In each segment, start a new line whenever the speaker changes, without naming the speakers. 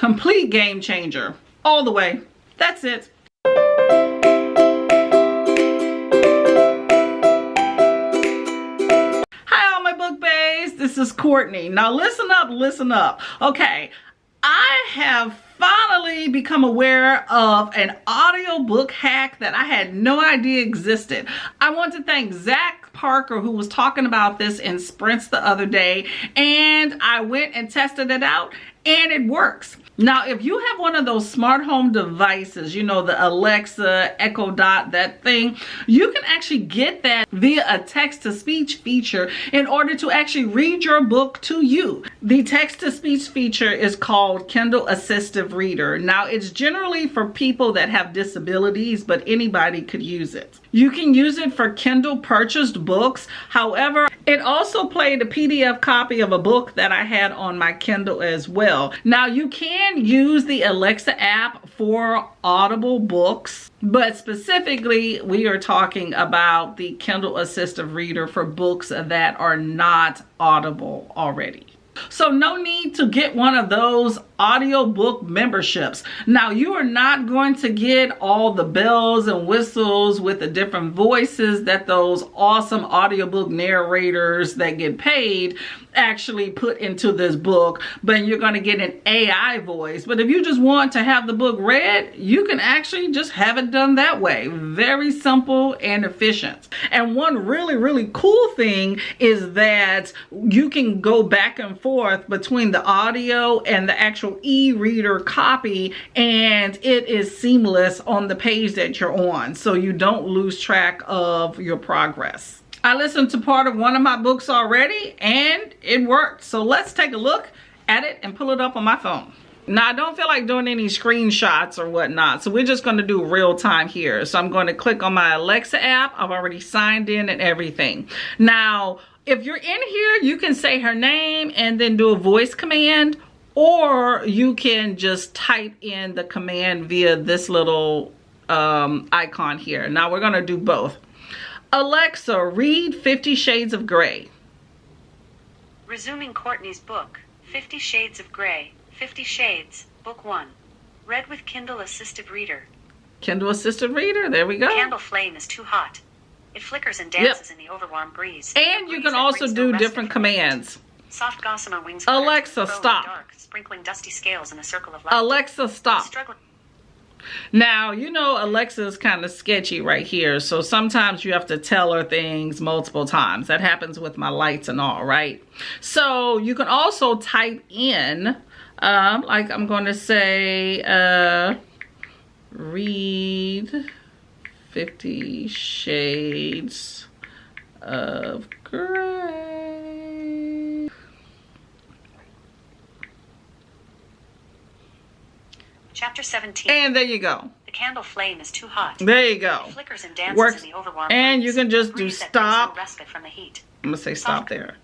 Complete game changer. All the way. That's it. Hi, all my book baes. This is Courtney. Now listen up, listen up. Okay, I have finally become aware of an audiobook hack that I had no idea existed. I want to thank Zach Parker, who was talking about this in Sprints the other day, and I went and tested it out, and it works. Now, if you have one of those smart home devices, you know, the Alexa, Echo Dot, that thing, you can actually get that via a text-to-speech feature in order to actually read your book to you. The text-to-speech feature is called Kindle Assistive Reader. Now, it's generally for people that have disabilities, but anybody could use it. You can use it for Kindle purchased books. However, it also played a PDF copy of a book that I had on my Kindle as well. Now, you can use the Alexa app for Audible books, but specifically we are talking about the Kindle Assistive Reader for books that are not Audible already. So no need to get one of those audiobook memberships. Now, you are not going to get all the bells and whistles with the different voices that those awesome audiobook narrators that get paid actually put into this book, but you're going to get an AI voice. But if you just want to have the book read, you can actually just have it done that way. Very simple and efficient. And one really cool thing is that you can go back and forth between the audio and the actual e-reader copy, and it is seamless on the page that you're on, so you don't lose track of your progress. I listened to part of one of my books already and it worked. So let's take a look at it and pull it up on my phone. Now, I don't feel like doing any screenshots or whatnot, so we're just going to do real time here. So I'm going to click on my Alexa app. I've already signed in and everything. Now, if you're in here, you can say her name and then do a voice command, or you can just type in the command via this little icon here. Now, we're going to do both. Alexa, read 50 Shades of Grey.
Resuming Courtney's book, 50 Shades of Grey, 50 Shades, Book 1. Read with Kindle Assistive Reader.
Kindle Assistive Reader, there we go.
The candle flame is too hot. It flickers and dances in the overwarm breeze.
And you can also do different commands.
Soft gossamer wings.
Alexa, stop.
Dark, sprinkling dusty scales in a circle of light.
Alexa, stop. Now, you know Alexa is kind of sketchy right here, so sometimes you have to tell her things multiple times. That happens with my lights and all, right? So you can also type in, like I'm going to say, read 50 Shades of Grey.
Chapter 17.
And there you go.
The candle flame is too hot.
There you go.
It flickers and dances
Works.
in the overwarm
And
breeze.
you can just do
Breeze that
stop.
brings no respite from the heat.
I'm gonna say stop there.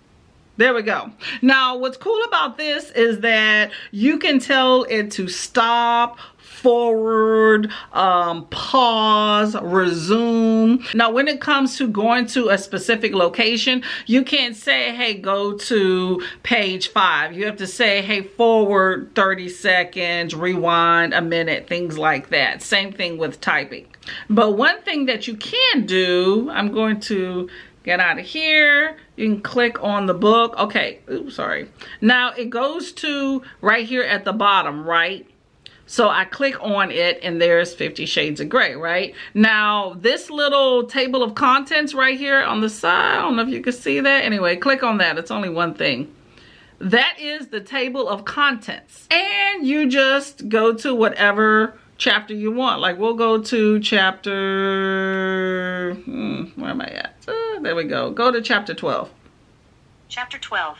There we go. Now, what's cool about this is that you can tell it to stop, forward, pause, resume. Now, when it comes to going to a specific location, you can't say, hey, go to page 5. You have to say, hey, forward 30 seconds, rewind a minute, things like that. Same thing with typing. But one thing that you can do, I'm going to get out of here. You can click on the book. Okay, oops, sorry. Now it goes to right here at the bottom, right? So I click on it and there's 50 Shades of Grey, right? Now this little table of contents right here on the side, I don't know if you can see that. Anyway, click on that. It's only one thing. That is the table of contents. And you just go to whatever chapter you want. Like we'll go to chapter, where am I at? There we go. Go to chapter 12.
Chapter 12.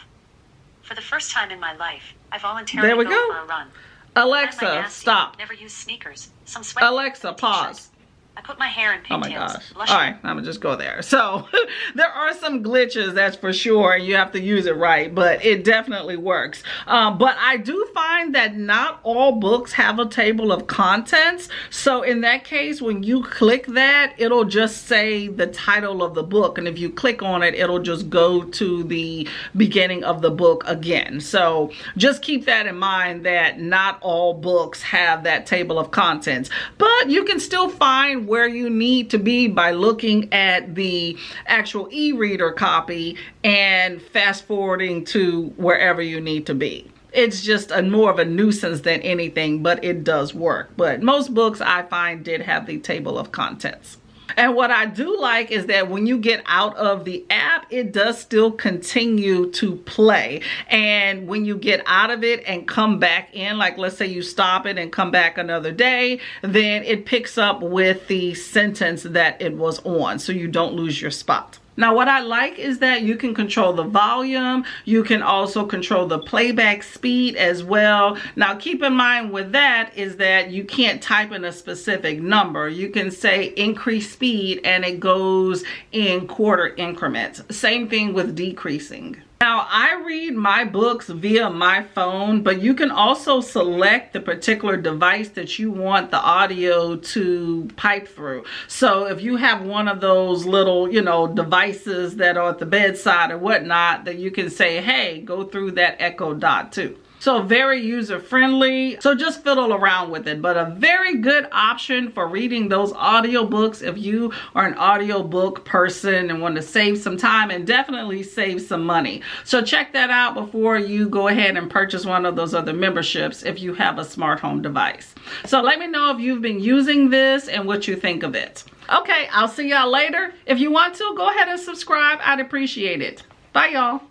For the first time in my life, I voluntarily
there we
go for a run.
Alexa, stop.
Never use sneakers. Some sweat.
Alexa, pause.
I put my hair in
Oh my
pigtails.
gosh.
Lush-
All right, I'm gonna just go there. So there are some glitches, that's for sure, and you have to use it right, but it definitely works. But I do find that not all books have a table of contents. So in that case, when you click that, it'll just say the title of the book. And if you click on it, it'll just go to the beginning of the book again. So just keep that in mind, that not all books have that table of contents, but you can still find where you need to be by looking at the actual e-reader copy and fast forwarding to wherever you need to be. It's just more of a nuisance than anything, but it does work. But most books I find did have the table of contents. And what I do like is that when you get out of the app, it does still continue to play. And when you get out of it and come back in, like let's say you stop it and come back another day, then it picks up with the sentence that it was on, so you don't lose your spot. Now, what I like is that you can control the volume. You can also control the playback speed as well. Now, keep in mind with that is that you can't type in a specific number. You can say increase speed and it goes in quarter increments. Same thing with decreasing. Now, I read my books via my phone, but you can also select the particular device that you want the audio to pipe through. So if you have one of those little, devices that are at the bedside or whatnot, that you can say, hey, go through that Echo Dot too. So very user friendly. So just fiddle around with it, but a very good option for reading those audiobooks if you are an audiobook person and want to save some time and definitely save some money. So check that out before you go ahead and purchase one of those other memberships if you have a smart home device. So let me know if you've been using this and what you think of it. Okay, I'll see y'all later. If you want to, go ahead and subscribe. I'd appreciate it. Bye, y'all.